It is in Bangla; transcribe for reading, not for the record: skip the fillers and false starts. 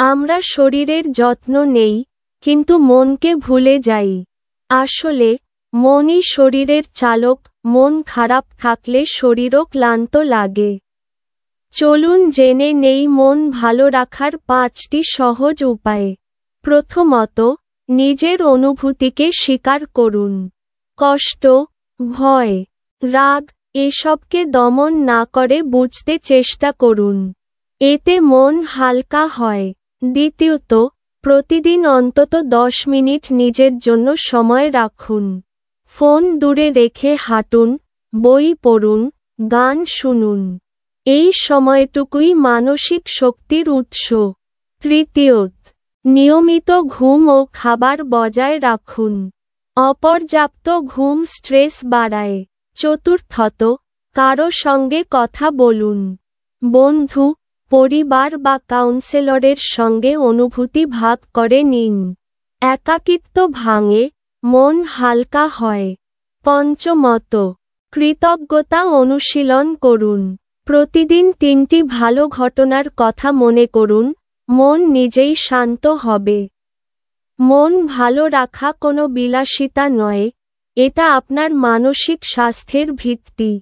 আমরা শরীরের যত্ন নেই, কিন্তু মনকে ভুলে যাই। আসলে মনই শরীরের চালক, মন খারাপ থাকলে শরীরও ক্লান্ত লাগে। চলুন জেনে নেই মন ভালো রাখার 5টি সহজ উপায়। প্রথমত, নিজের অনুভূতিকে স্বীকার করুন। কষ্ট, ভয়, রাগ এসবকে দমন না করে বুঝতে চেষ্টা করুন। এতে মন হালকা হয়। দ্বিতীয়ত, প্রতিদিন অন্তত 10 মিনিট নিজের জন্য সময় রাখুন। ফোন দূরে রেখে হাঁটুন, বই পড়ুন, গান শুনুন। এই সময়টুকুই মানসিক শক্তির উৎস। তৃতীয়ত, নিয়মিত ঘুম ও খাবার বজায় রাখুন। অপর্যাপ্ত ঘুম স্ট্রেস বাড়ায়। চতুর্থত, কারো সঙ্গে কথা বলুন। বন্ধু, পরিবার বা কাউন্সেলরের সঙ্গে অনুভূতি ভাগ করে নিন। একাকিত্ব ভাঙে, মন হালকা হয়। পঞ্চমত, কৃতজ্ঞতা অনুশীলন করুন। প্রতিদিন 3টি ভালো ঘটনার কথা মনে করুন, মন নিজেই শান্ত হবে। মন ভালো রাখা কোনো বিলাসিতা নয়, এটা আপনার মানসিক স্বাস্থ্যের ভিত্তি।